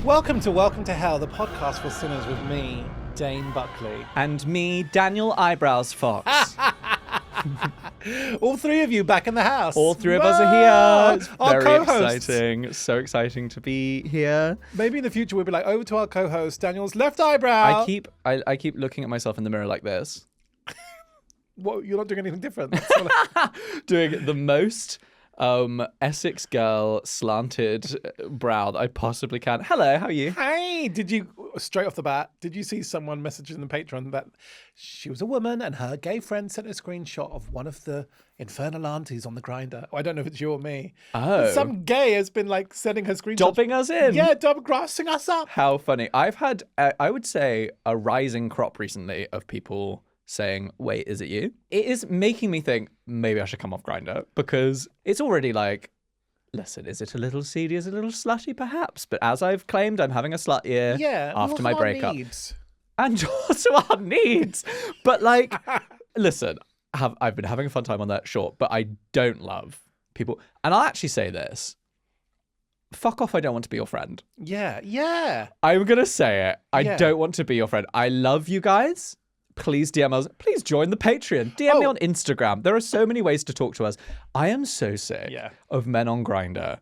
Welcome to Hell, the podcast for sinners with me, Dane Buckley. And me, Daniel Eyebrows Fox. All three of you back in the house. All three of us are here. It's Our very co-hosts. exciting. So exciting to be here. Maybe in the future we'll be like, over to our co-host, Daniel's left eyebrow. I keep looking at myself in the mirror like this. What, you're not doing anything different? Doing the most Essex girl slanted brow that I possibly can. Hello, how are you? Hey, straight off the bat, did you see someone messaging the Patreon that she was a woman and her gay friend sent a screenshot of one of the infernal aunties on the Grindr? I don't know if it's you or me. Oh. But some gay has been like sending her screenshots. Dobbing us in. Yeah, grassing us up. How funny. I've had, I would say, a rising crop recently of people saying, wait, is it you? It is making me think maybe I should come off Grindr, because it's already like, listen, is it a little seedy, is it a little slutty perhaps? But as I've claimed, I'm having a slut year after my breakup. And also our needs. But like, listen, I've been having a fun time on that, sure, but I don't love people. And I'll actually say this. Fuck off, I don't want to be your friend. Yeah. I'm going to say it. I don't want to be your friend. I love you guys. Please DM us. Please join the Patreon. DM me on Instagram. There are so many ways to talk to us. I am so sick of men on Grindr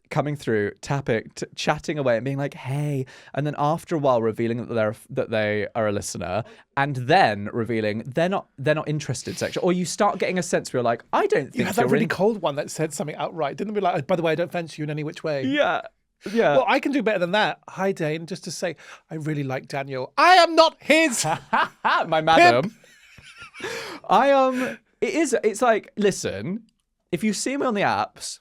coming through, tapping, chatting away and being like, hey. And then after a while revealing that they are a listener, and then revealing they're not interested sexually. Or you start getting a sense where you're like, I don't think you had that really cold one that said something outright. Didn't be like, oh, by the way, I don't fancy you in any which way. Yeah. Well, I can do better than that. Hi, Dane. Just to say, I really like Daniel. I am not his. My madam. It's like, listen, if you see me on the apps,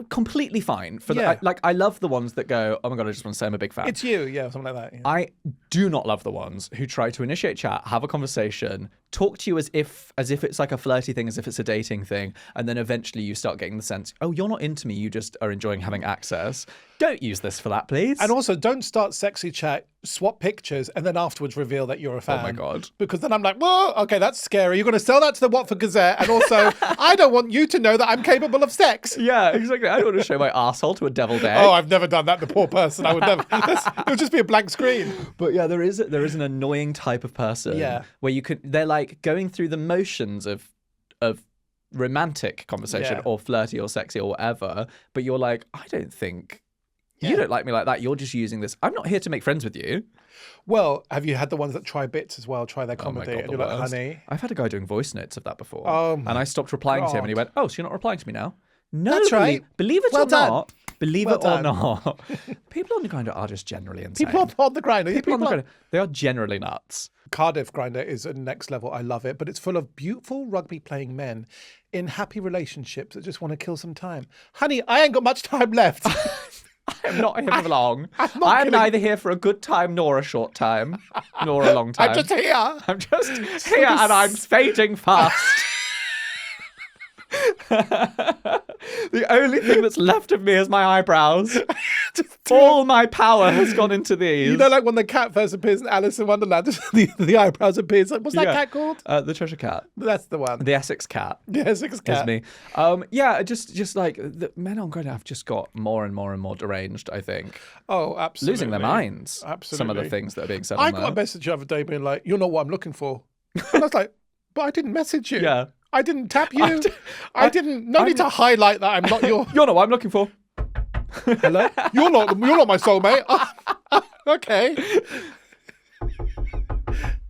completely fine. I love the ones that go, oh my God, I just want to say I'm a big fan. It's you. Yeah, something like that. Yeah. I do not love the ones who try to initiate chat, have a conversation, talk to you as if it's like a flirty thing, as if it's a dating thing, and then eventually you start getting the sense, oh, you're not into me, you just are enjoying having access. Don't use this for that, please. And also, don't start sexy chat, swap pictures, and then afterwards reveal that you're a fan. Oh my God. Because then I'm like, whoa, okay, that's scary. You're going to sell that to the Watford Gazette, and also, I don't want you to know that I'm capable of sex. Yeah, exactly. I don't want to show my arsehole to a deviled egg. Oh, I've never done that, the poor person. I would never. It would just be a blank screen. But yeah, there is an annoying type of person where they're like going through the motions of romantic conversation or flirty or sexy or whatever, but you're like, I don't think you don't like me like that. You're just using this. I'm not here to make friends with you. Well, have you had the ones that try bits as well, try their comedy, God, and you're like, honey? I've had a guy doing voice notes of that before. And I stopped replying to him and he went, oh, so you're not replying to me now? No, that's right. Believe it or not. Believe it or done. not. People on the Grindr are just generally insane. People on the Grindr. They are generally nuts. Cardiff Grindr is a next level. I love it. But it's full of beautiful rugby playing men in happy relationships that just want to kill some time. Honey, I ain't got much time left. I'm not here for long. I'm neither here for a good time nor a short time, nor a long time. I'm just here. I'm just here and I'm fading fast. The only thing that's left of me is my eyebrows. All my power has gone into these. You know, like when the cat first appears in Alice in Wonderland, the eyebrows appears. Like, what's that cat called? The Cheshire Cat. That's the one. The Essex Cat. The Essex Cat. Is me. Just like the men on Grindr have just got more and more and more deranged, I think. Oh, absolutely. Losing their minds. Absolutely. Some of the things that are being said I on got there. a message the other day being like, you're not what I'm looking for. And I was like, but I didn't message you. Yeah. I didn't tap you. I didn't. No need to highlight that I'm not your. You're not what I'm looking for. Hello. You're not my soulmate. Okay.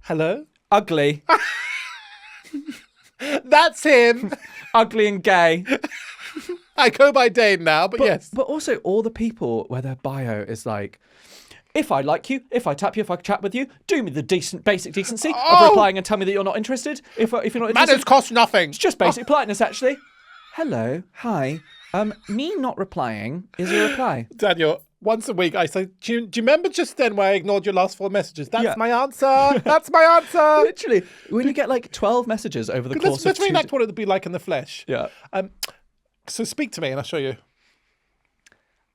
Hello. Ugly. That's him. Ugly and gay. I go by Dane now, but yes. But also all the people where their bio is like, if I like you, if I tap you, if I chat with you, do me the basic decency of replying and tell me that you're not interested. If you're not interested, manners cost nothing. It's just basic politeness, actually. Hello, hi. Me not replying is a reply. Daniel, once a week I say, do you remember just then where I ignored your last 4 messages? That's my answer. That's my answer. Literally, when you get like 12 messages over the course of let's reenact what it would be like in the flesh. Yeah. So speak to me and I'll show you.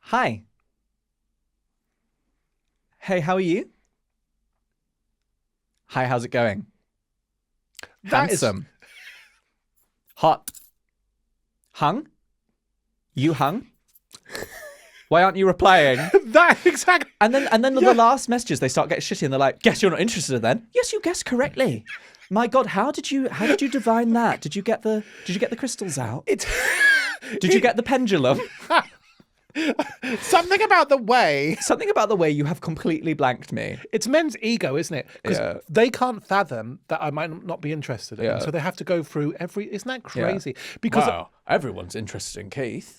Hi. Hey, how are you? Hi, how's it going? Handsome. Hot. Hung? You hung? Why aren't you replying? That exactly. And then the last messages, they start getting shitty and they're like, guess you're not interested then. Yes, you guessed correctly. My God, how did you divine that? Did you get the crystals out? Did you get the pendulum? Something about the way you have completely blanked me. it's men's ego, isn't it? Because Yeah. they can't fathom that I might not be interested in. Yeah. So they have to go through isn't that crazy? Because everyone's interested in Keith.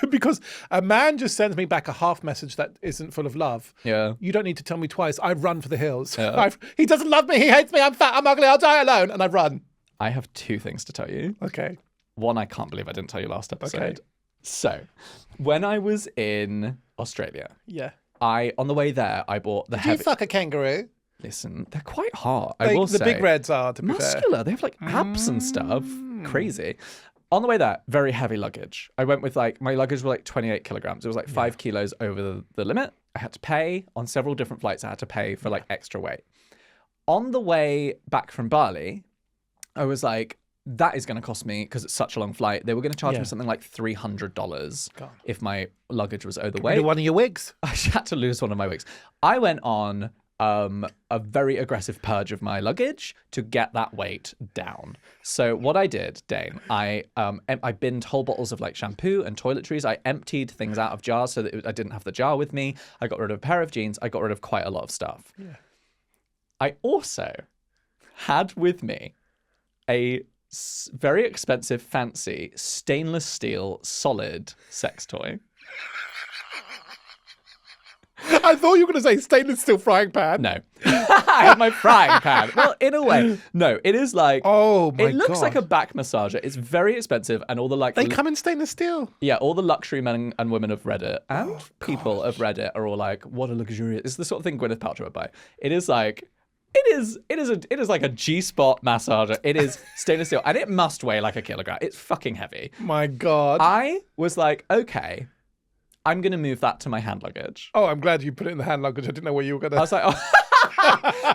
because a man just sends me back a half message that isn't full of love. Yeah. You don't need to tell me twice. I've run for the hills. Yeah. He doesn't love me. He hates me. I'm fat. I'm ugly. I'll die alone. And I've run. I have two things to tell you. Okay. One, I can't believe I didn't tell you last episode. Okay. So, when I was in Australia, Yeah. on the way there, I bought the Do you heavy... fuck a kangaroo? Listen, they're quite hot, I will The say. big reds are, to be fair. Muscular. They have like abs and stuff. Crazy. On the way there, very heavy luggage. I went with my luggage was like 28 kilograms. It was like 5 kilos over the limit. I had to pay on several different flights. I had to pay for like extra weight. On the way back from Bali, I was like, that is going to cost me, because it's such a long flight. They were going to charge me something like $300 if my luggage was overweight. One of your wigs? I had to lose one of my wigs. I went on a very aggressive purge of my luggage to get that weight down. So what I did, Dane, I binned whole bottles of like shampoo and toiletries. I emptied things out of jars so that I didn't have the jar with me. I got rid of a pair of jeans. I got rid of quite a lot of stuff. Yeah. I also had with me a very expensive, fancy, stainless steel, solid sex toy. I thought you were going to say stainless steel frying pan. No. I had my frying pan. Well, in a way. No, it is like... Oh, my God. It looks like a back massager. It's very expensive, and all the like... They come in stainless steel. Yeah, all the luxury men and women of Reddit and people of Reddit are all like, what a luxurious... It's the sort of thing Gwyneth Paltrow would buy. It is like... It is like a G-spot massager. It is stainless steel, and it must weigh like a kilogram. It's fucking heavy. My God. I was like, okay, I'm going to move that to my hand luggage. Oh, I'm glad you put it in the hand luggage. I didn't know where you were going to... I was like, oh,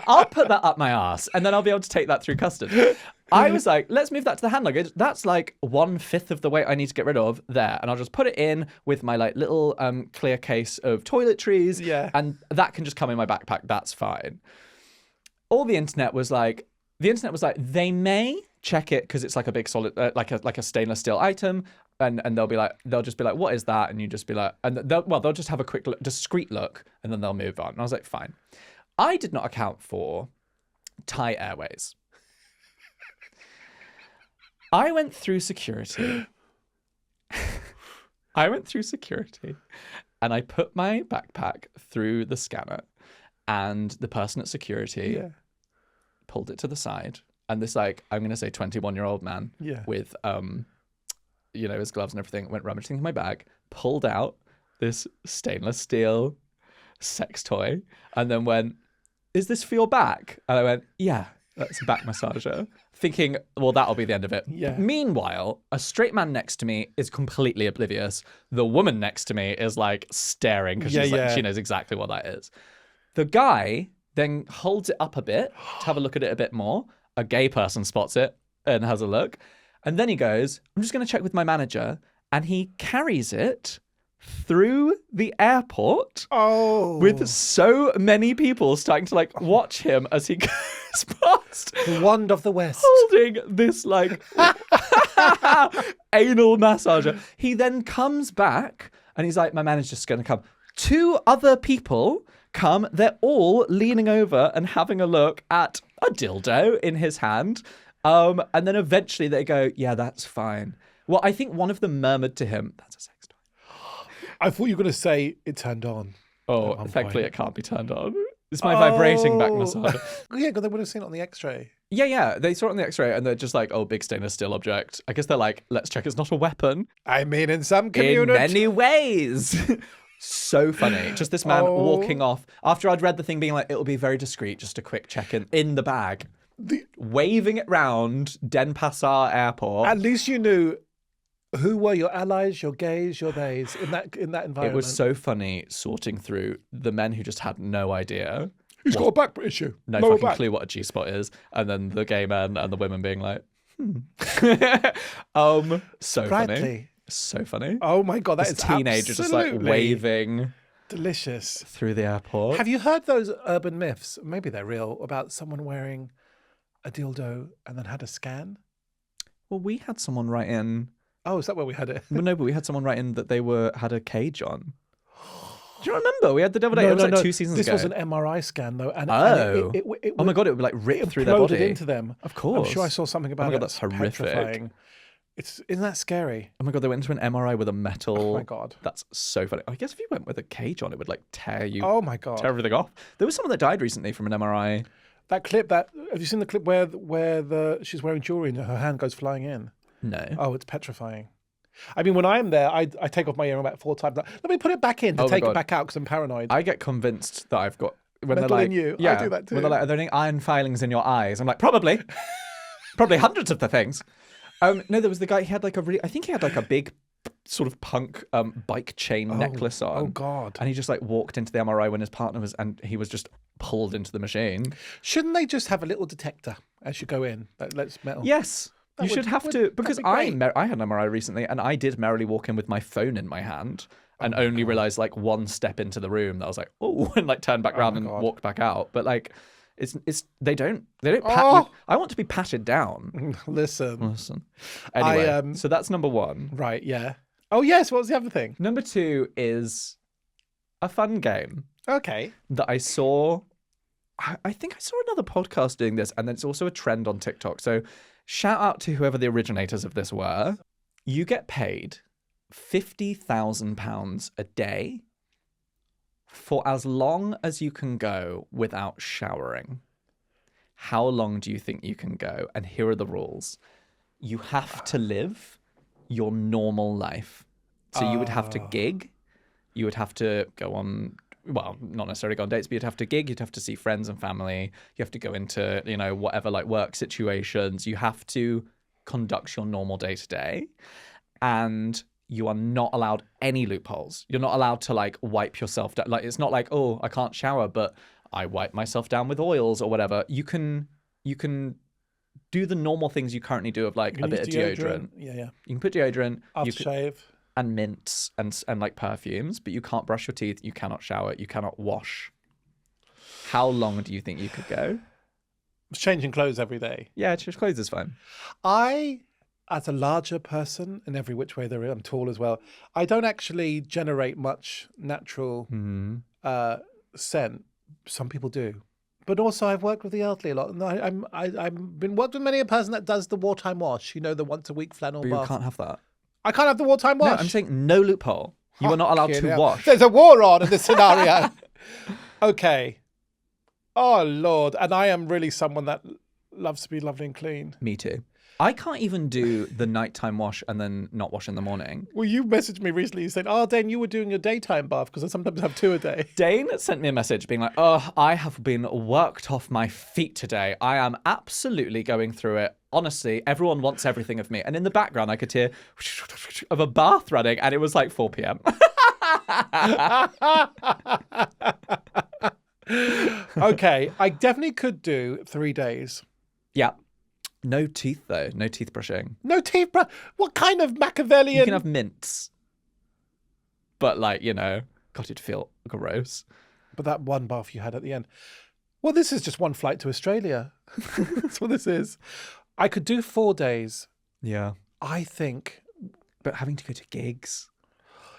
I'll put that up my ass, and then I'll be able to take that through customs. I was like, let's move that to the hand luggage. That's like 1/5 of the weight I need to get rid of there. And I'll just put it in with my like little clear case of toiletries. Yeah. And that can just come in my backpack. That's fine. All the internet was like, they may check it because it's like a big solid, like a stainless steel item. And they'll just be like, what is that? And you just be like, and they'll just have a quick, discreet look, and then they'll move on. And I was like, fine. I did not account for Thai Airways. I went through security. And I put my backpack through the scanner, and the person at security pulled it to the side. And this, like, I'm going to say 21-year-old man with, his gloves and everything, went rummaging in my bag, pulled out this stainless steel sex toy, and then went, is this for your back? And I went, yeah, that's a back massager. Thinking, well, that'll be the end of it. Yeah. Meanwhile, a straight man next to me is completely oblivious. The woman next to me is like staring because she knows exactly what that is. The guy then holds it up a bit to have a look at it a bit more. A gay person spots it and has a look. And then he goes, I'm just going to check with my manager. And he carries it through the airport with so many people starting to like watch him as he goes past. The wand of the West. Holding this like anal massager. He then comes back and he's like, my manager's just going to come. 2 other people come. They're all leaning over and having a look at a dildo in his hand. And then eventually they go, yeah, that's fine. Well, I think one of them murmured to him, that's a sex toy. I thought you were going to say it turned on. Oh, thankfully it can't be turned on. It's my vibrating back massage. Yeah, because they would have seen it on the x-ray. Yeah. They saw it on the x-ray and they're just like, oh, big stainless steel object. I guess they're like, let's check it's not a weapon. I mean, in some community. In many ways. So funny. Just this man walking off after I'd read the thing being like, it'll be very discreet, just a quick check in the bag. Waving it round Denpasar airport. At least you knew who were your allies, your gays, your theys in that environment. It was so funny sorting through the men who just had no idea. He's got a back issue. No fucking clue what a G-spot is. And then the gay men and the women being like, So Bradley. funny. So funny. Oh my God, that This is teenager just like absolutely waving delicious. through the airport. Have you heard those urban myths? Maybe they're real about someone wearing a dildo and then had a scan. Well, we had someone write in. Oh, is that where we had it? Well, no, but we had someone write in that they had a cage on. Do you remember? We had the devil day. It was like 2 seasons this ago. was an MRI scan though, and Oh. it Oh my God, it would like rip through their imploded body. into them. Of course. I'm sure I saw something about God, it. that's It's horrific. petrifying. Isn't that scary? Oh my God, they went into an MRI with a metal. Oh my God. That's so funny. I guess if you went with a cage on, it would like tear Oh my God. everything off. There was someone that died recently from an MRI. That clip. Have you seen the clip where she's wearing jewelry and her hand goes flying in? No. Oh, it's petrifying. I mean, when I am there, I take off my earring about 4 times. Let me put it back in to Oh my take God. it back out because I'm paranoid. I get convinced that I've got when Metal they're like, in you. I yeah, do that too. When they're like, are there any iron filings in your eyes? I'm like, probably, probably hundreds of the things. No, there was the guy. He had like I think he had like a big sort of punk bike chain necklace on. Oh God. And he just like walked into the MRI when his partner was, and he was just pulled into the machine. Shouldn't they just have a little detector as you go in that lets metal? Yes. You should have to, because be I great. had an MRI recently, and I did merrily walk in with my phone in my hand, and only realized like one step into the room that I was like, oh, and like turned back around and God. walked back out. But like, it's they don't pat Oh. you. I want to be patted down. Listen. Anyway, so that's number 1. Right, yeah. Oh, yes. What was the other thing? Number 2 is a fun game Okay. that I saw. I think I saw another podcast doing this, and then it's also a trend on TikTok. So shout out to whoever the originators of this were. You get paid £50,000 a day for as long as you can go without showering. How long do you think you can go? And here are the rules. You have to live your normal life. So you would have to gig. You would have to go on, well, not necessarily go on dates, but you'd have to gig. You'd have to see friends and family. You have to go into, whatever like work situations. You have to conduct your normal day to day. And you are not allowed any loopholes. You're not allowed to like wipe yourself down. Like, it's not like, oh, I can't shower, but I wipe myself down with oils or whatever. You can do the normal things you currently do of like a bit of deodorant. Yeah, yeah. You can put deodorant. Aftershave. And mints and like perfumes, but you can't brush your teeth. You cannot shower. You cannot wash. How long do you think you could go? Changing clothes every day. Yeah, change clothes is fine. I, as a larger person in every which way there is, I'm tall as well. I don't actually generate much natural scent. Some people do. But also, I've worked with the elderly a lot, and I've been worked with many a person that does the wartime wash. The once a week flannel But bath. you can't have that. I can't have the wartime wash. No, I'm saying no loophole. You are not allowed Fucking to hell. wash. There's a war on in this scenario. Okay. Oh Lord, and I am really someone that loves to be lovely and clean. Me too. I can't even do the nighttime wash and then not wash in the morning. Well, you messaged me recently. You said, "Oh, Dane, you were doing your daytime bath because I sometimes have 2 a day." Dane sent me a message being like, oh, I have been worked off my feet today. I am absolutely going through it. Honestly, everyone wants everything of me. And in the background, I could hear of a bath running, and it was like 4 p.m. Okay, I definitely could do 3 days. Yeah. No teeth, though. No teeth brushing. No teeth brush. What kind of Machiavellian? You can have mints. But, like, God, it'd feel gross. But that one bath you had at the end. Well, this is just one flight to Australia. That's what this is. I could do 4 days. Yeah. I think. But having to go to gigs,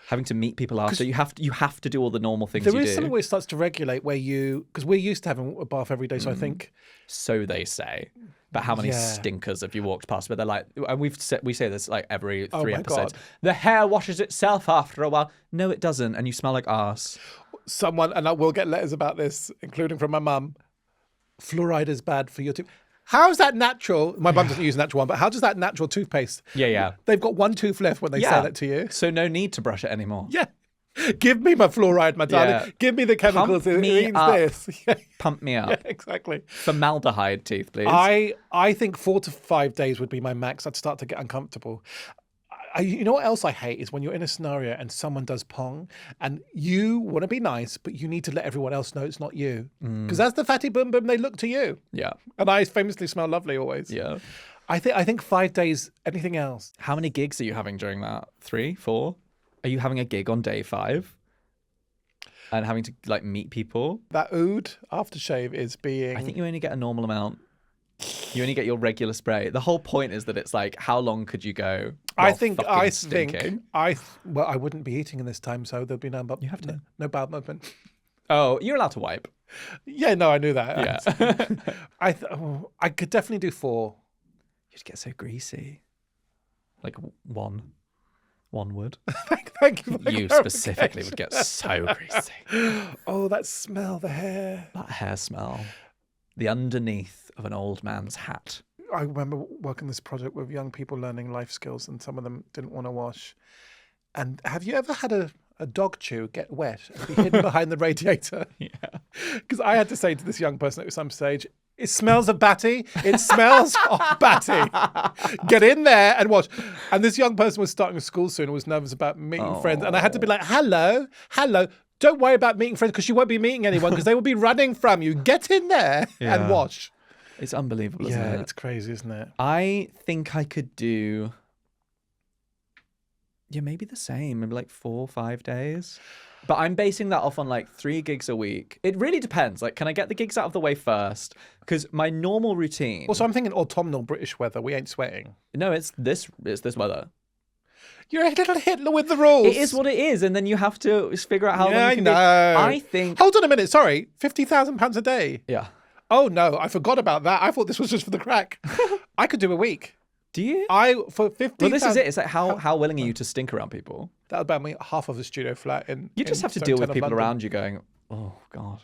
having to meet people after, you have to do all the normal things There you is do. something where it starts to regulate where because we're used to having a bath every day. So I think. So they say. But how many Yeah. stinkers have you walked past where they're like, and we say this like every 3 my episodes. God. The hair washes itself after a while. No, it doesn't, and you smell like arse. Someone, and I will get letters about this, including from my mum. Fluoride is bad for your tooth. How is that natural? My mum doesn't use a natural one, but how does that natural toothpaste? Yeah. They've got 1 tooth left when they say that to you. So no need to brush it anymore. Yeah. Give me my fluoride, my darling. Yeah. Give me the chemicals. Pump It me means up. this. Yeah, Pump me up. exactly. Formaldehyde teeth, please. I think 4 to 5 days would be my max. I'd start to get uncomfortable. You know what else I hate is when you're in a scenario and someone does pong and you want to be nice, but you need to let everyone else know it's not you. Because as the fatty boom boom, they look to you. Yeah. And I famously smell lovely always. Yeah. I think 5 days. Anything else? How many gigs are you having during that? 3, 4? Are you having a gig on day 5? And having to like meet people? That oud aftershave is being. I think you only get a normal amount. You only get your regular spray. The whole point is that it's like, how long could you go? I stinking? Well, I wouldn't be eating in this time, so there'll be no. You have to. No bowel movement. Oh, you're allowed to wipe. Yeah, no, I knew that. Yeah. I could definitely do 4. You'd get so greasy. Like one would. Thank you. For You the specifically would get so greasy. Oh, that smell, the hair. That hair smell. The underneath of an old man's hat. I remember working this project with young people learning life skills, and some of them didn't want to wash. And have you ever had a dog chew get wet and be hidden behind the radiator? Yeah. Because I had to say to this young person at some stage, it smells of batty. It smells of batty. Get in there and wash. And this young person was starting school soon and was nervous about meeting friends. And I had to be like, hello. Don't worry about meeting friends because you won't be meeting anyone because they will be running from you. Get in there and wash. It's unbelievable, isn't it? Yeah, it's crazy, isn't it? I think I could do... Yeah, maybe the same. Maybe like 4 or 5 days. But I'm basing that off on like 3 gigs a week. It really depends. Like, can I get the gigs out of the way first? Because my normal routine... Also, I'm thinking autumnal British weather. We ain't sweating. No, it's this weather. You're a little Hitler with the rules. It is what it is, and then you have to figure out how long you can know. I think... Hold on a minute. Sorry. £50,000 a day. Yeah. Oh, no. I forgot about that. I thought this was just for the crack. I could do a week. Do you? For 50. Well, this is it. It's like how willing are you to stink around people? That would buy me half of a studio flat in. You just have to deal with people around you going, oh God.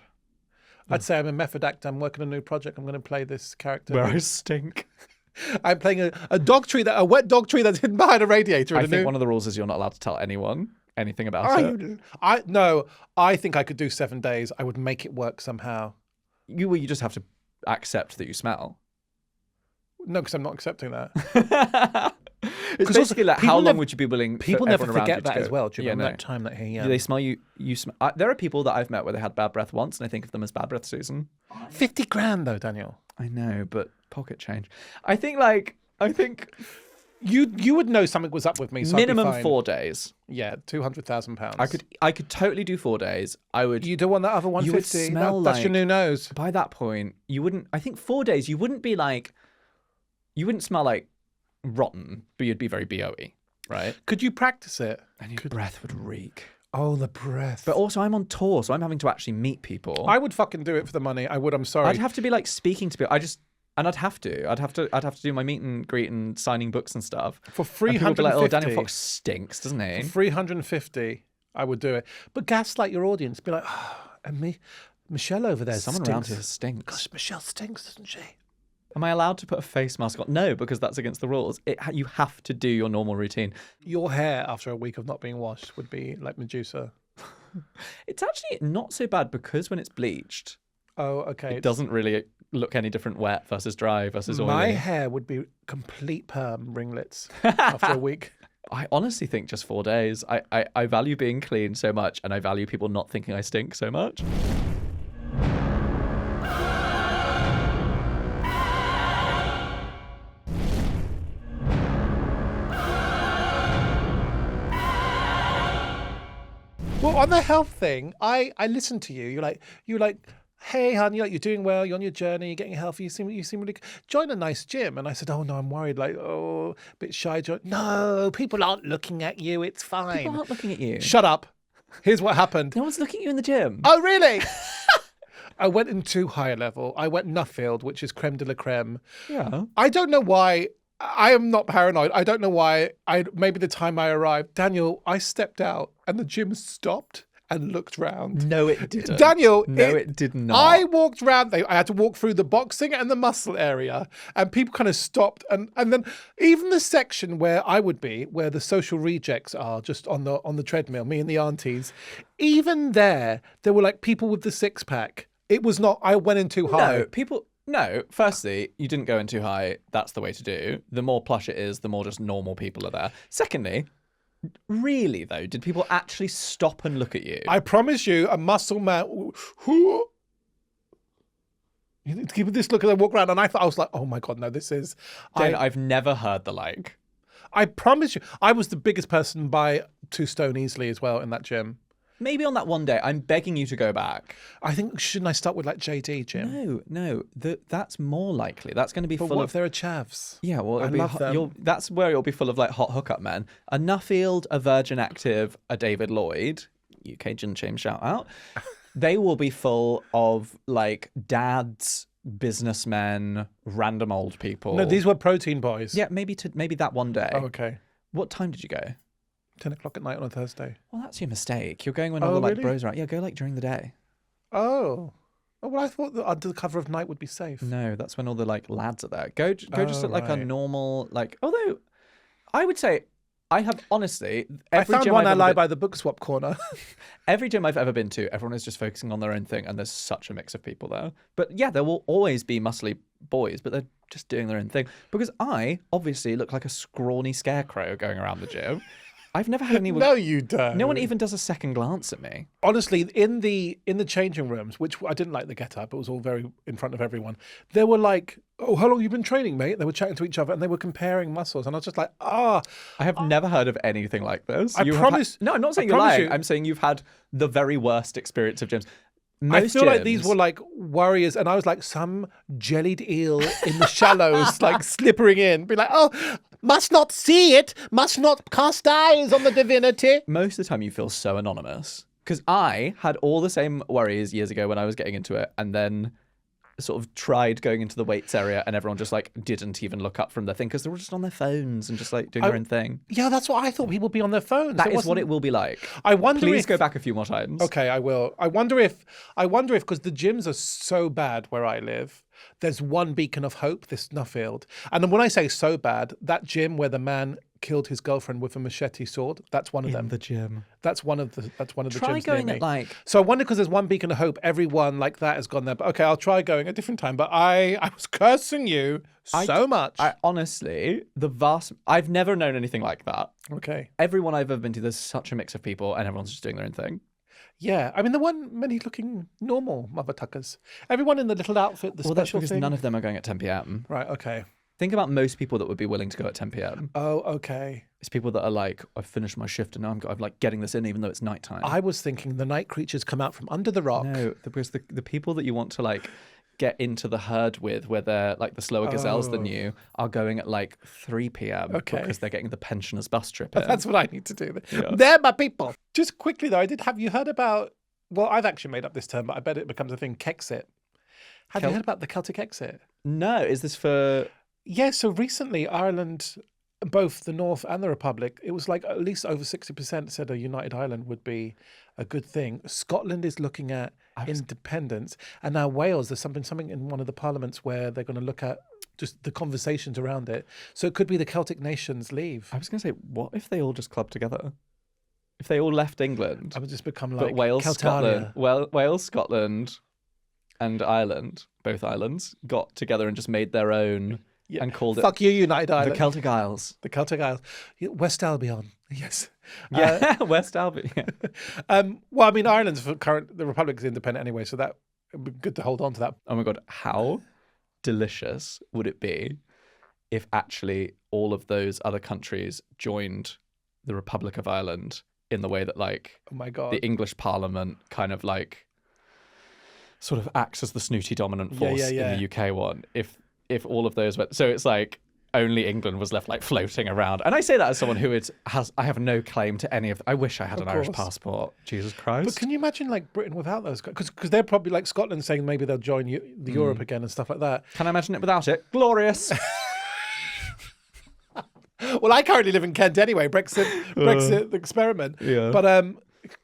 I'd say I'm a method actor. I'm working on a new project. I'm going to play this character. Where I stink. I'm playing a wet dog tree that's hidden behind a radiator. I think one of the rules is you're not allowed to tell anyone anything about it. I think I could do 7 days. I would make it work somehow. You just have to accept that you smell. No, because I'm not accepting that. It's basically like, how long would you be willing? People for never everyone forget around that you to as go, well. Do you remember no. that time that he? Do they smell you? You smell. There are people that I've met where they had bad breath once, and I think of them as bad breath Susan. 50 grand though, Daniel. I know, but pocket change. I think you would know something was up with me. So minimum 4 days. Yeah, £200,000. I could totally do 4 days. I would. You don't want that other 150. You would smell that's your new nose. By that point, you wouldn't. I think 4 days. You wouldn't be like. You wouldn't smell like rotten, but you'd be very BO-y, right? Could you practice it? And your breath would reek. Oh, the breath. But also, I'm on tour, so I'm having to actually meet people. I would fucking do it for the money. I would. I'm sorry. I'd have to be like speaking to people. I'd have to do my meet and greet and signing books and stuff. For 350. People would be like, oh, Daniel Fox stinks, doesn't he? For 350, I would do it. But gaslight your audience. Be like, oh, and me, Michelle over there. Someone stinks. around here stinks. Gosh, Michelle stinks, doesn't she? Am I allowed to put a face mask on? No, because that's against the rules. You have to do your normal routine. Your hair after a week of not being washed would be like Medusa. It's actually not so bad because when it's bleached, oh, okay, it doesn't really look any different wet versus dry versus oily. My hair would be complete perm ringlets after a week. I honestly think just 4 days. I value being clean so much, and I value people not thinking I stink so much. Well, on the health thing, I listened to you. You're like, hey, hon, you're doing well. You're on your journey. You're getting healthy. You seem really join a nice gym. And I said, oh no, I'm worried. Like, oh, a bit shy. No, people aren't looking at you. It's fine. People aren't looking at you. Shut up. Here's what happened. No one's looking at you in the gym. Oh, really? I went into higher level. I went Nuffield, which is creme de la creme. Yeah. I don't know why. I am not paranoid. I don't know why. Maybe the time I arrived, Daniel, I stepped out and the gym stopped and looked round. No, it didn't. Daniel, it did not. I walked round. I had to walk through the boxing and the muscle area, and people kind of stopped. And then even the section where I would be, where the social rejects are, just on the treadmill, me and the aunties, even there were like people with the 6-pack. It was not. I went in too high. No, firstly, you didn't go in too high. That's the way to do. The more plush it is, the more just normal people are there. Secondly, really though, did people actually stop and look at you? I promise you, a muscle man who... You need to give me this look as I walk around. And I was like, oh my God, no, this is... Dane, I've never heard the like. I promise you, I was the biggest person by 2 stone easily as well in that gym. Maybe on that one day, I'm begging you to go back. I think, shouldn't I start with like JD gym? No, that's more likely. That's going to be But full what of... if there are chavs? Yeah, well, I love them. that's where it'll be full of like hot hookup men. A Nuffield, a Virgin Active, a David Lloyd, UK Gin Shame shout out. They will be full of like dads, businessmen, random old people. No, these were protein boys. Yeah, maybe that one day. Oh, okay. What time did you go? 10 o'clock at night on a Thursday. Well, that's your mistake. You're going when all the like really? bros are out. Yeah, go like during the day. Oh. Oh, well, I thought that under the cover of night would be safe. No, that's when all the like lads are there. Go just at like a right. normal like. Although, I would say I have honestly. I Every found gym one I've I ever lie been- by the book swap corner. Every gym I've ever been to, everyone is just focusing on their own thing, and there's such a mix of people there. But yeah, there will always be muscly boys, but they're just doing their own thing. Because I obviously look like a scrawny scarecrow going around the gym. I've never had anyone. No, you don't. No one even does a second glance at me. Honestly, in the changing rooms, which I didn't like the get-up, it was all very in front of everyone. They were like, "Oh, how long have you been training, mate?" They were chatting to each other and they were comparing muscles, and I was just like, I have never heard of anything like this. I promise. No, I'm not saying I you're promise lying. you- I'm saying you've had the very worst experience of gyms. I feel like these gyms- were like warriors, and I was like some jellied eel in the shallows, like slippering in, be like, "Oh, must not see it, must not cast eyes on the divinity." Most of the time you feel so anonymous. Because I had all the same worries years ago when I was getting into it, and then sort of tried going into the weights area, and everyone just like didn't even look up from their thing because they were just on their phones and just like doing their own thing. Yeah, that's what I thought. People would be on their phones. That is what it will be like. I wonder Please if go back a few more times. Okay, I will. I wonder if because the gyms are so bad where I live, there's one beacon of hope, this Nuffield. And then when I say so bad, that gym where the man killed his girlfriend with a machete sword, that's one of them. The gym. That's one of the Try gyms going near at me. like. So I wonder, because there's one beacon of hope, everyone like that has gone there. But okay, I'll try going a different time. But I was cursing you so much. I honestly, I've never known anything like that. Okay. Everyone I've ever been to, there's such a mix of people, and everyone's just doing their own thing. Yeah, I mean, there weren't many looking normal mother tuckers. Everyone in the little outfit, the Well, that's special because thing. none of them are going at 10 p.m. Right, okay. Think about most people that would be willing to go at 10 p.m. Oh, okay. It's people that are like, I've finished my shift and now I'm like getting this in even though it's nighttime. I was thinking the night creatures come out from under the rock. No, because the people that you want to like get into the herd with, where they're like the slower gazelles than you, are going at like 3 p.m. Okay. because they're getting the pensioners bus trip in. That's what I need to do. Yeah. They're my people. Just quickly though, have you heard about, well, I've actually made up this term, but I bet it becomes a thing, Kexit. Have you heard about the Celtic exit? No, is this for... Yeah, so recently Ireland, both the North and the Republic, it was like at least over 60% said a united Ireland would be a good thing. Scotland is looking at independence, and now Wales, there's something in one of the parliaments where they're going to look at just the conversations around it. So it could be the Celtic nations leave. I was going to say, what if they all just clubbed together? If they all left England, I would just become like but Wales, Celtaria. Scotland, Wales, Scotland, and Ireland, both islands, got together and just made their own and called it Fuck you, United Ireland. the Celtic Isles. The Celtic Isles. West Albion. Yes. Yeah, West Albion. Yeah. Well, I mean, Ireland's the Republic is independent anyway, so that would be good to hold on to that. Oh my God, how delicious would it be if actually all of those other countries joined the Republic of Ireland in the way that, like, Oh my God. the English Parliament kind of like sort of acts as the snooty dominant force in the UK one. If all of those went, so it's like only England was left like floating around. And I say that as someone who I have no claim to any of. I wish I had an Irish passport. Jesus Christ! But can you imagine like Britain without those guys? Because they're probably like Scotland saying maybe they'll join the Europe again and stuff like that. Can I imagine it without it? Glorious. Well, I currently live in Kent anyway. Brexit experiment. Yeah. But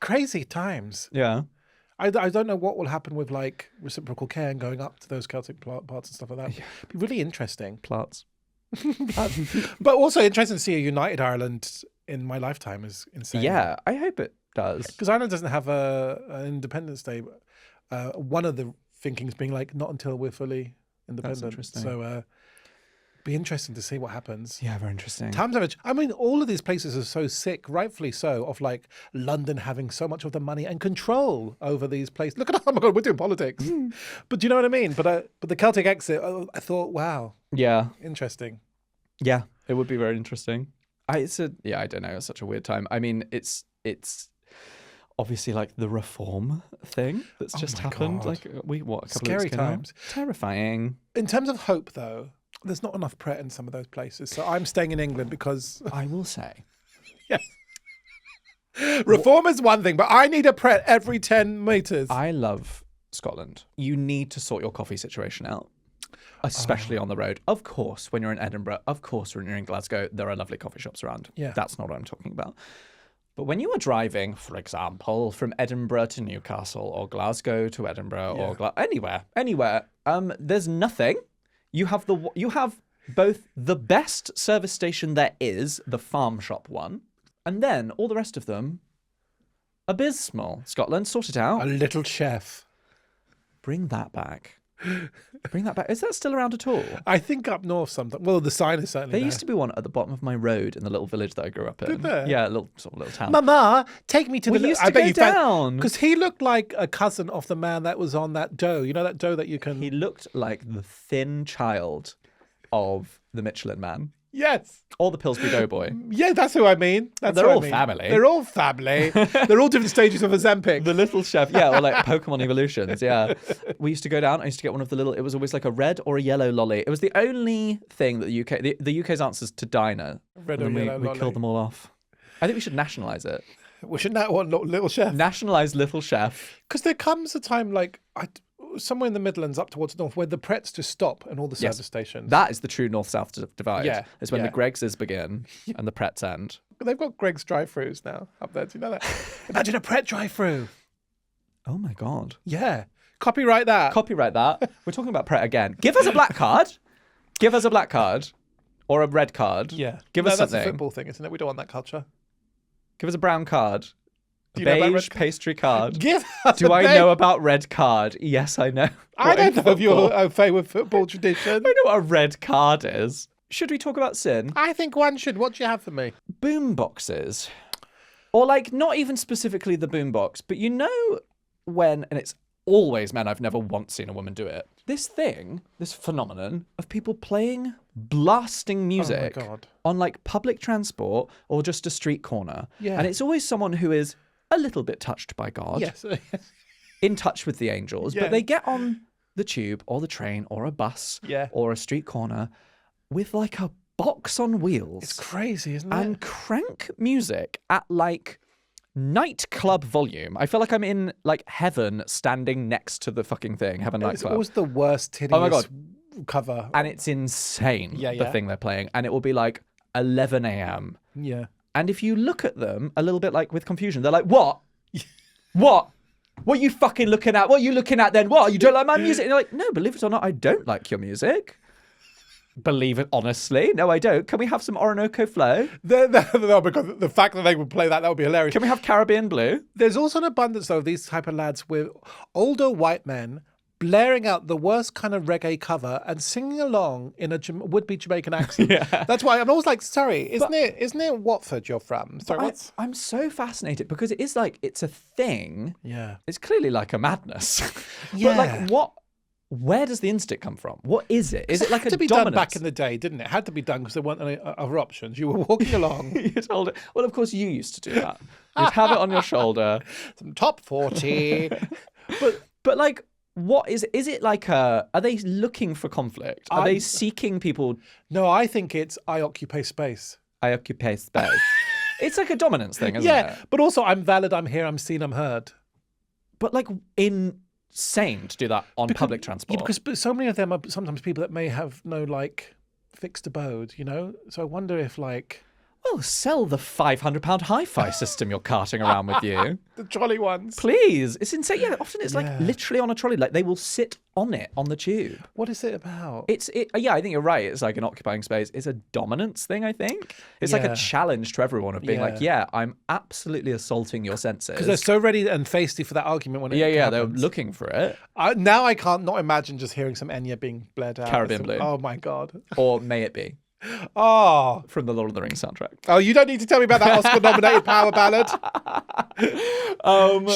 crazy times. Yeah. I don't know what will happen with like reciprocal care and going up to those Celtic parts and stuff like that. It'd be really interesting. Plats. But also interesting to see a united Ireland in my lifetime is insane. Yeah, I hope it does. Because Ireland doesn't have an Independence Day. One of the thinkings being like not until we're fully independent. interesting. So Be interesting to see what happens. Yeah, very interesting. Times average. I mean, all of these places are so sick, rightfully so, of like London having so much of the money and control over these places. Look at, oh my God, we're doing politics. But do you know what I mean? But the Celtic exit, I thought, wow, Yeah. interesting. Yeah, it would be very interesting. I don't know. It's such a weird time. I mean, it's obviously like the reform thing that's just happened. God. Like a couple Scary of weeks ago now? times. Terrifying. In terms of hope, though, there's not enough Pret in some of those places. So I'm staying in England because I will say. yes. Reform is one thing, but I need a Pret every 10 metres. I love Scotland. You need to sort your coffee situation out, especially on the road. Of course, when you're in Edinburgh, of course, when you're in Glasgow, there are lovely coffee shops around. Yeah. That's not what I'm talking about. But when you are driving, for example, from Edinburgh to Newcastle or Glasgow to Edinburgh or anywhere, there's nothing. You have both the best service station there is, the farm shop one, and then all the rest of them, abysmal. Scotland, sort it out. A little chef. Bring that back. Bring that back. Is that still around at all? I think up north something. Well, the sign is certainly There there. used to be one at the bottom of my road in the little village that I grew up in. Did there? Yeah, a little town. Mama, take me to We the... used to go down. Because he looked like a cousin of the man that was on that dough. You know that dough that you can... He looked like the thin child of the Michelin Man. Yes. Or the Pillsbury Doughboy. Yeah, that's who I mean. They're all family. They're all family. They're all different stages of Ozempic. The little chef, yeah, or like Pokemon evolutions, yeah. We used to go down. I used to get one of the little. It was always like a red or a yellow lolly. It was the only thing that the UK's answers to diner. Red or And then yellow we lolly. killed them all off. I think we should nationalise it. We should now want Little Chef. Nationalise Little Chef. Because there comes a time like somewhere in the Midlands up towards the north where the Prets just stop and all the service stations. That is the true north-south divide. Yeah, It's when yeah. the Gregses begin and the Prets end. They've got Greg's drive-thrus now up there. Do you know that? Imagine a Pret drive-thru. Oh my God. Yeah. Copyright that. Copyright that. We're talking about Pret again. Give us a black card. Give us a black card. Or a red card. Yeah. Give No, us that's a something. football thing, isn't it? We don't want that culture. Give us a brown card. Do you know about Beige red pastry card. Give us Do a I beige- know about red card? Yes, I know. I don't know if you're Football. au fait with football tradition. I know what a red card is. Should we talk about sin? I think one should. What do you have for me? Boom boxes. Or like not even specifically the boom box, but you know when, and it's always men, I've never once seen a woman do it. This phenomenon of people playing blasting music God. on like public transport or just a street corner. Yeah. And it's always someone who is a little bit touched by God. Yes. In touch with the angels, Yeah. but they get on the tube or the train or a bus Yeah. or a street corner with like a box on wheels It's crazy, isn't it? and crank music at like nightclub volume. I feel like I'm in like heaven standing next to the fucking thing, heaven It's nightclub. always the worst titties Oh my God. cover. And it's insane, Yeah, the yeah. thing they're playing. And it will be like 11 a.m. Yeah. And if you look at them a little bit like with confusion, they're like, what? What? What are you fucking looking at? What are you looking at then? What? You don't like my music? And you're like, no, believe it or not, I don't like your music. Believe it honestly. No, I don't. Can we have some Orinoco Flow? No, because the fact that they would play that would be hilarious. Can we have Caribbean Blue? There's also an abundance, though, of these type of lads with older white men blaring out the worst kind of reggae cover and singing along in a would-be Jamaican accent. Yeah. That's why I'm always like, sorry, isn't it Watford you're from? Sorry, what's... I'm so fascinated because it is like, it's a thing. Yeah. It's clearly like a madness. Yeah. But like, where does the instinct come from? What is it? Is it like had a to be dominance? done back in the day, didn't it? It had to be done because there weren't any other options. You were walking along. You told it. Well, of course, you used to do that. You'd have it on your shoulder. Some top 40. But like, what is it? Is it like are they looking for conflict? Are they seeking people? No, I think it's I occupy space. I occupy space. It's like a dominance thing, isn't Yeah, it? but also I'm valid, I'm here, I'm seen, I'm heard. But like insane to do that on public transport. Yeah, because so many of them are sometimes people that may have no like fixed abode, you know? So I wonder if like... well, sell the £500 hi-fi system you're carting around with you. The trolley ones. Please. It's insane. Yeah, often it's like Yeah. literally on a trolley. Like they will sit on it on the tube. What is it about? Yeah, I think you're right. It's like an occupying space. It's a dominance thing, I think. It's like Yeah. a challenge to everyone of being like, yeah, I'm absolutely assaulting your senses. Because they're so ready and feisty for that argument when it yeah, happens. they're looking for it. Now I can't not imagine just hearing some Enya being blared out. Caribbean Blue. Oh my God. Or May It Be Oh. from the Lord of the Rings soundtrack. Oh, you don't need to tell me about that Oscar-nominated power ballad.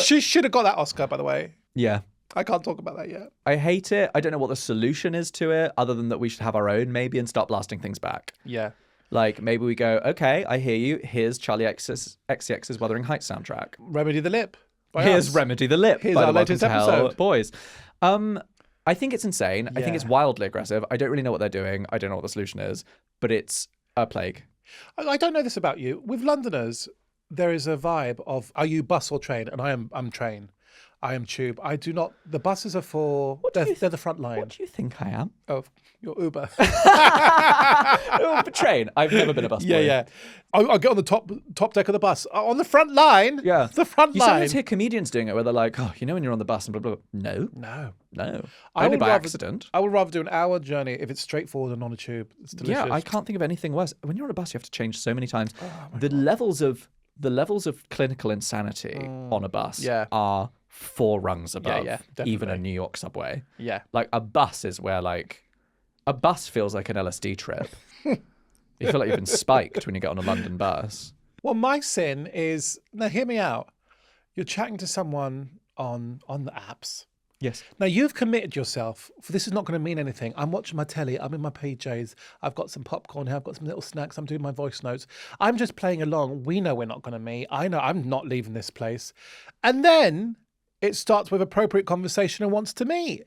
She should have got that Oscar, by the way. Yeah. I can't talk about that yet. I hate it. I don't know what the solution is to it, other than that we should have our own maybe and start blasting things back. Yeah. Like maybe we go, okay, I hear you. Here's Charlie XCX's Wuthering Heights soundtrack. Remedy the Lip. by Here's us. Remedy the Lip. Here's by our the Welcome latest to Hell episode. Boys. I think it's insane. I think it's Yeah. wildly aggressive. I don't really know what they're doing. I don't know what the solution is, but it's a plague. I don't know this about you. With Londoners, there is a vibe of, are you bus or train? And I'm train. I am tube. I do not. The buses are for. They're the front line. What do you think I am? Oh, your Uber. Oh, but train. I've never been a bus boy. yeah. I'll get on the top deck of the bus. On the front line. Yeah. The front You line. sometimes hear comedians doing it where they're like, oh, you know when you're on the bus and blah, blah, blah. No. No. Only would by rather- accident. I would rather do an hour journey if it's straightforward and on a tube. It's delicious. Yeah, I can't think of anything worse. When you're on a bus, you have to change so many times. The levels of clinical insanity on a bus Yeah. are 4 rungs above yeah, even a definitely. New York subway. Yeah. Like a bus is where a bus feels like an LSD trip. You feel like you've been spiked when you get on a London bus. Well, my sin is, now hear me out. You're chatting to someone on the apps. Yes. Now, you've committed yourself. This is not going to mean anything. I'm watching my telly. I'm in my PJs. I've got some popcorn here. I've got some little snacks. I'm doing my voice notes. I'm just playing along. We know we're not going to meet. I know I'm not leaving this place. And then it starts with appropriate conversation and wants to meet.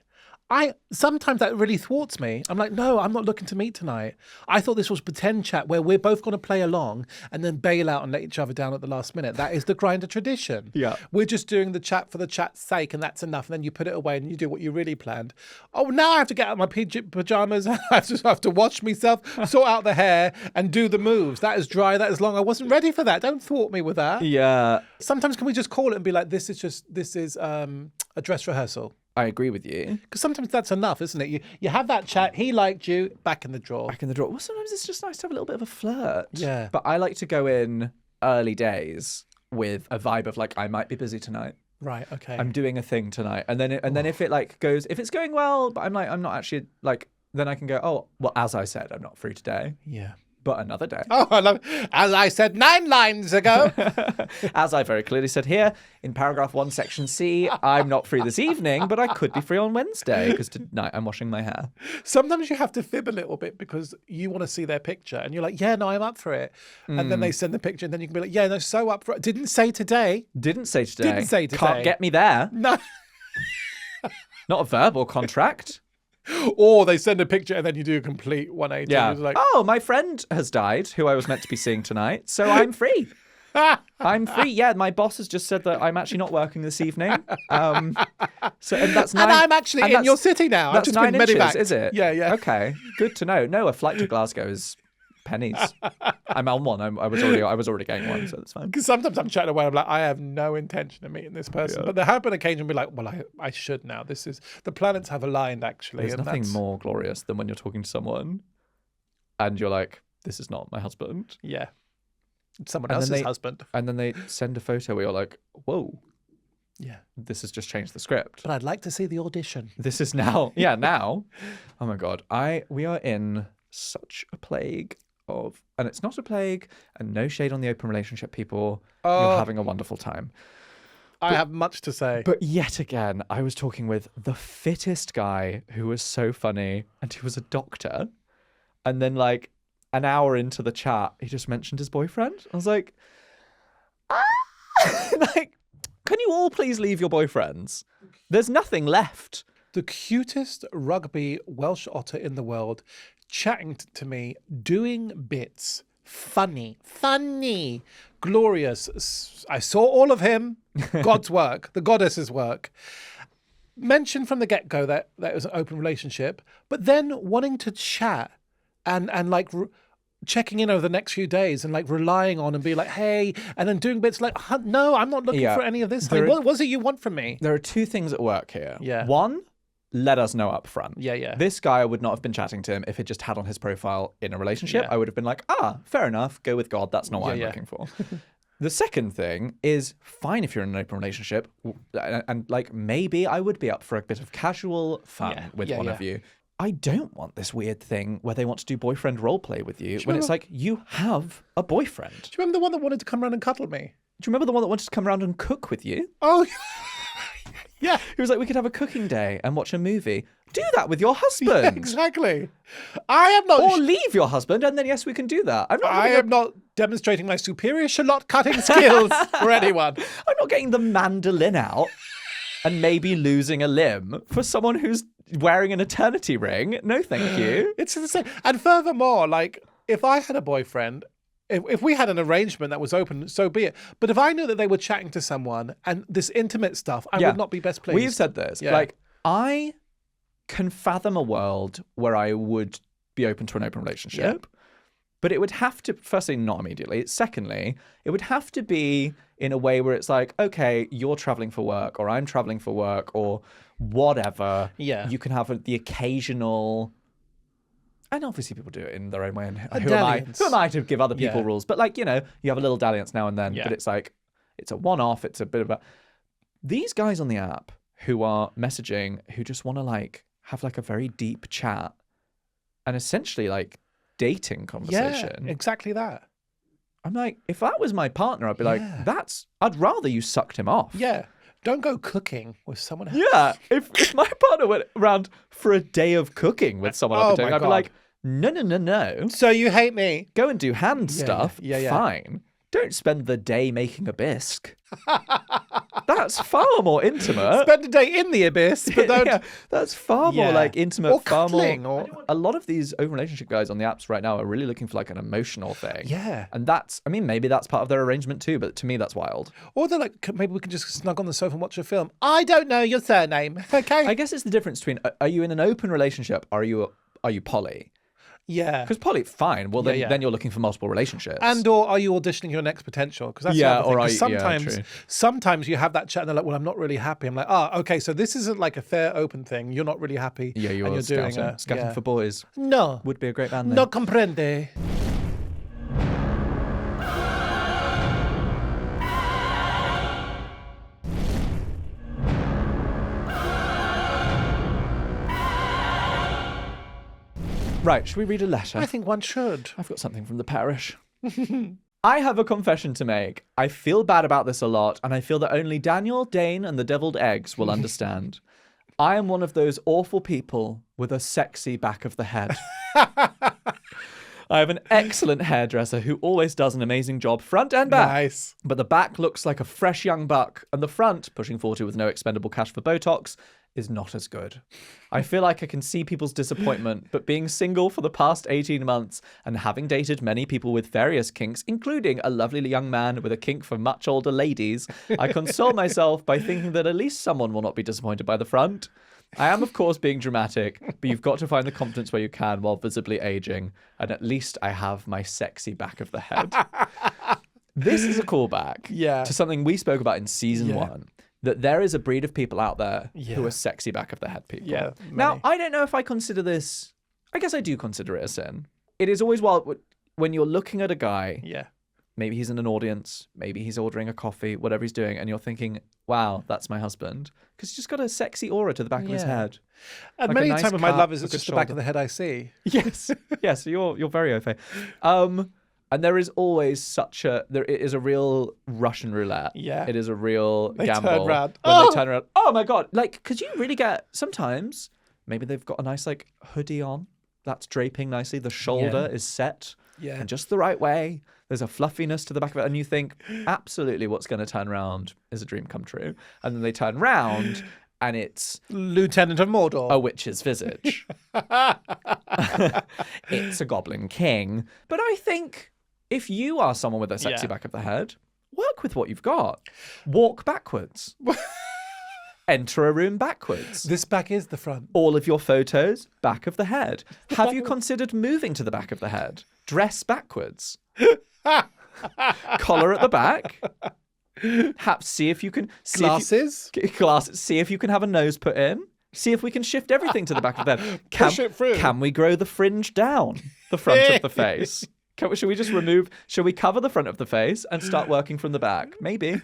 Sometimes that really thwarts me. I'm like, no, I'm not looking to meet tonight. I thought this was pretend chat where we're both going to play along and then bail out and let each other down at the last minute. That is the Grindr tradition. Yeah. We're just doing the chat for the chat's sake and that's enough. And then you put it away and you do what you really planned. Oh, now I have to get out of my pajamas. I have to wash myself, sort out the hair and do the moves. That is dry. That is long. I wasn't ready for that. Don't thwart me with that. Yeah, Sometimes can we just call it and be like, this is a dress rehearsal? I agree with you. Because sometimes that's enough, isn't it? You have that chat. He liked you. Back in the drawer. Back in the drawer. Well, sometimes it's just nice to have a little bit of a flirt. Yeah. But I like to go in early days with a vibe of like, I might be busy tonight. Right. Okay. I'm doing a thing tonight. And then if it if it's going well, but I'm not actually like, then I can go, oh, well, as I said, I'm not free today, Yeah. but another day. Oh, I love it. As I said 9 lines ago. As I very clearly said here in paragraph 1, section C, I'm not free this evening, but I could be free on Wednesday because tonight I'm washing my hair. Sometimes you have to fib a little bit because you want to see their picture and you're like, yeah, no, I'm up for it. And then they send the picture and then you can be like, yeah, no, so up for it. Didn't say today. Didn't say today. Didn't say today. Can't get me there. No. Not a verbal contract. Or they send a picture and then you do a complete 180. Yeah. It's like, Oh, my friend has died, who I was meant to be seeing tonight, so I'm free. I'm free. Yeah, my boss has just said that I'm actually not working this evening. And that's 9. and I'm actually in your city now. I've That's just 9 been inches, medevaced. is it? Yeah. Okay, good to know. No, a flight to Glasgow is pennies. I'm on one. I was already getting one, so that's fine. Because sometimes I'm chatting away. I'm like, I have no intention of meeting this person. But there have been occasions be like, well, I should now. This is the planets have aligned actually. There's and nothing that's- more glorious than when you're talking to someone, and you're like, "This is not my husband," Yeah. Someone And then else's husband. and then they send a photo where you're like, "Whoa, Yeah. this has just changed the script." But I'd like to see the audition. This is now, now. Oh my god, we are in such a plague of, and it's not a plague, and no shade on the open relationship people. You're having a wonderful time. I have much to say. But yet again, I was talking with the fittest guy who was so funny, and he was a doctor. And then, like, an hour into the chat, he just mentioned his boyfriend. I was like, like, can you all please leave your boyfriends? There's nothing left. The cutest rugby Welsh otter in the world, chatting to me, doing bits. Funny, glorious. I saw all of him. God's work, the goddess's work. Mentioned from the get-go that it was an open relationship, but then wanting to chat and like checking in over the next few days and like relying on and be like, hey, and then doing bits like, no, I'm not looking for any of this. Like, what was it you want from me? There are two things at work here. Yeah. One, let us know up front. Yeah. This guy would not have been chatting to him if it just had on his profile in a relationship. Yeah. I would have been like, fair enough. Go with God. That's not what I'm looking for. The second thing is fine if you're in an open relationship, and like maybe I would be up for a bit of casual fun with one of you. I don't want this weird thing where they want to do boyfriend role play with you when it's like you have a boyfriend. Do you remember the one that wanted to come around and cuddle me? Do you remember the one that wanted to come around and cook with you? Oh, yeah. He was like, we could have a cooking day and watch a movie. Do that with your husband. Yeah, exactly. I am not. Or leave your husband, and then yes, we can do that. I am not demonstrating my superior shallot cutting skills for anyone. I'm not getting the mandolin out and maybe losing a limb for someone who's wearing an eternity ring. No, thank you. It's insane. And furthermore, like, if I had a boyfriend, if we had an arrangement that was open, so be it. But if I knew that they were chatting to someone and this intimate stuff, I would not be best pleased. We've said this. Yeah. Like, I can fathom a world where I would be open to an open relationship. But it would have to, firstly, not immediately. Secondly, it would have to be in a way where it's like, okay, you're traveling for work, or I'm traveling for work, or whatever. Yeah. You can have the occasional, and obviously people do it in their own way. And who am I to give other people rules? But like, you know, you have a little dalliance now and then, but it's like, it's a one-off. It's a bit of a, these guys on the app who are messaging, who just want to like have like a very deep chat and essentially like dating conversation. Yeah, exactly that. I'm like, if that was my partner, I'd be like, I'd rather you sucked him off. Yeah. Don't go cooking with someone else. Yeah. If my partner went around for a day of cooking with someone I'd be like, no. So you hate me. Go and do hand stuff. Yeah. Fine. Don't spend the day making a bisque. That's far more intimate. Spend a day in the abyss, but don't. That's far more like intimate. Or far cuddling, more. A lot of these open relationship guys on the apps right now are really looking for like an emotional thing. Yeah. And that's, I mean, maybe that's part of their arrangement too, but to me, that's wild. Or they're like, maybe we can just snug on the sofa and watch a film. I don't know your surname. Okay. I guess it's the difference between, are you in an open relationship? Are you poly? Yeah. Because poly, fine. Well, then you're looking for multiple relationships. And or are you auditioning your next potential? Because that's the other thing. 'Cause sometimes you have that chat and they're like, well, I'm not really happy. I'm like, okay, so this isn't like a fair open thing. You're not really happy. Yeah, you're doing scouting for boys. No. Would be a great band then. No comprende. Right, should we read a letter? I think one should. I've got something from the parish. I have a confession to make. I feel bad about this a lot, and I feel that only Daniel, Dane, and the deviled eggs will understand. I am one of those awful people with a sexy back of the head. I have an excellent hairdresser who always does an amazing job front and back. Nice. But the back looks like a fresh young buck, and the front, pushing 40 with no expendable cash for Botox, is not as good. I feel like I can see people's disappointment, but being single for the past 18 months and having dated many people with various kinks, including a lovely young man with a kink for much older ladies, I console myself by thinking that at least someone will not be disappointed by the front. I am, of course, being dramatic, but you've got to find the confidence where you can while visibly aging, and at least I have my sexy back of the head. This is a callback to something we spoke about in season 1. That there is a breed of people out there who are sexy back of the head people. Yeah, now, I don't know if I consider this... I guess I do consider it a sin. It is always wild when you're looking at a guy. Yeah. Maybe he's in an audience. Maybe he's ordering a coffee, whatever he's doing. And you're thinking, wow, that's my husband. Because he's just got a sexy aura to the back of his head. And like many nice times with my love is it's just the back of the head I see. Yes. Yes, you're very au fait. And there is always it is a real Russian roulette. Yeah. It is a real gamble. Turn around. When they turn around. Oh my God. Like, because you really get, sometimes, maybe they've got a nice like hoodie on that's draping nicely. The shoulder is set in just the right way. There's a fluffiness to the back of it. And you think, absolutely what's going to turn around is a dream come true. And then they turn round and it's Lieutenant of Mordor. A witch's visage. It's a goblin king. But I think... if you are someone with a sexy back of the head, work with what you've got. Walk backwards. Enter a room backwards. This back is the front. All of your photos, back of the head. Have you considered moving to the back of the head? Dress backwards. Collar at the back. See if you can... Glasses? See if you can have a nose put in. See if we can shift everything to the back of the head. Push it through. Can we grow the fringe down the front of the face? Should we just should we cover the front of the face and start working from the back? Maybe.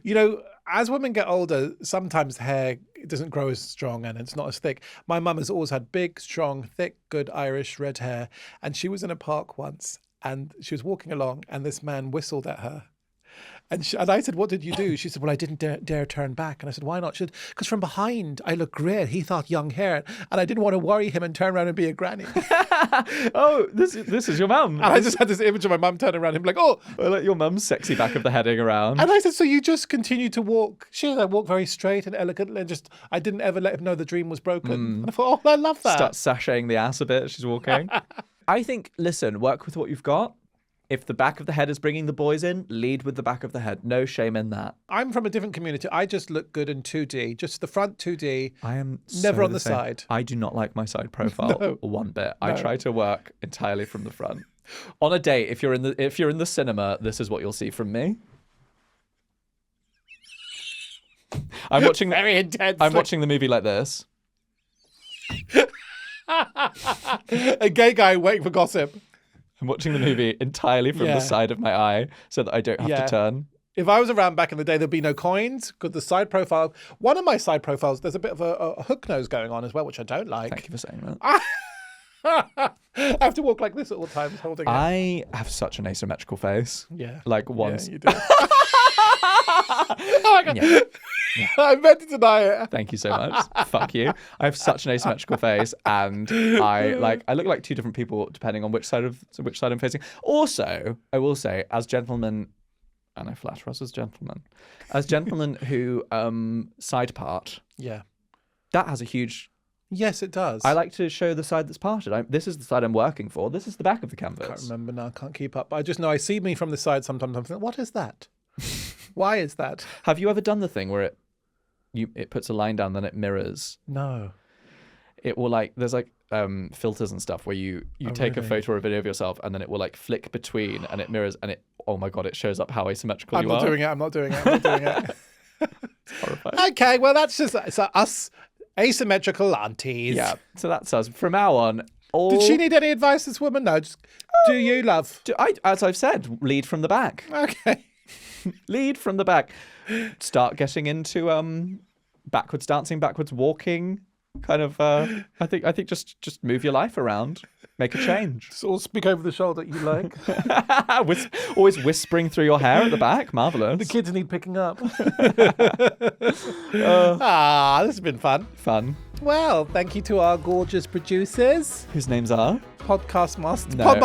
You know, as women get older, sometimes hair doesn't grow as strong and it's not as thick. My mum has always had big, strong, thick, good Irish red hair. And she was in a park once and she was walking along and this man whistled at her. And I said, what did you do? She said, well, I didn't dare turn back. And I said, why not? She said, because from behind, I look great. He thought young hair. And I didn't want to worry him and turn around and be a granny. Oh, this is your mum. And I just had this image of my mum turning around and like, oh. Well, like your mum's sexy back of the heading around. And I said, so you just continue to walk? She said, I walk very straight and elegantly and I didn't ever let him know the dream was broken. And I thought, oh, I love that. Start sashaying the ass a bit as she's walking. I think, listen, work with what you've got. If the back of the head is bringing the boys in, lead with the back of the head. No shame in that. I'm from a different community. I just look good in 2D. Just the front 2D. I am never on the same. side. I do not like my side profile one bit. I try to work entirely from the front. On a date, if you're in the cinema, this is what you'll see from me. I'm watching very intense. I'm watching the movie like this. A gay guy waiting for gossip. I'm watching the movie entirely from the side of my eye so that I don't have to turn. If I was around back in the day, there'd be no coins because the side profile, one of my side profiles, there's a bit of a hook nose going on as well, which I don't like. Thank you for saying that. I have to walk like this at all times, holding it. I have such an asymmetrical face. Yeah. Like once. Yeah, you do. Oh my God. Yeah. I meant to deny it. Thank you so much. Fuck you. I have such an asymmetrical face, and I look like two different people depending on which side I'm facing. Also, I will say, as gentlemen, and I flatter us as gentlemen who side part. Yeah, that has a huge. Yes, it does. I like to show the side that's parted. This is the side I'm working for. This is the back of the canvas. I can't remember now. I can't keep up. I just know I see me from the side sometimes. I'm thinking, what is that? Why is that? Have you ever done the thing where it puts a line down, then it mirrors? No. It will there's filters and stuff where you take a photo or a video of yourself and then it will flick between and it mirrors and oh my God, it shows up how asymmetrical you are. I'm not doing it. It's horrifying. Okay, well that's just us asymmetrical aunties. Yeah, so that's us. From now on, Did she need any advice, this woman? No, just do you, love? As I've said, lead from the back. Okay. Lead from the back. Start getting into backwards dancing, backwards walking. Kind of I think just move your life around. Make a change. Just all speak over the shoulder you like. Always whispering through your hair at the back. Marvellous. The kids need picking up. This has been fun. Fun. Well, thank you to our gorgeous producers. Whose names are? Podmasters,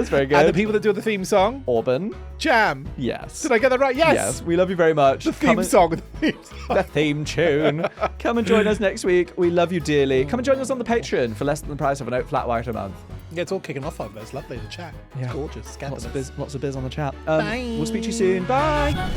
very good. And the people that do the theme song. Auburn. Jam. Yes. Did I get that right? Yes. Yes, we love you very much. The theme song. The theme tune. Come and join us next week. We love you dearly. Come and join us on the Patreon for less than the price of an oat flat white a month. Yeah, it's all kicking off over there. It's lovely to chat. It's gorgeous. Lots of biz on the chat. Bye. We'll speak to you soon. Bye.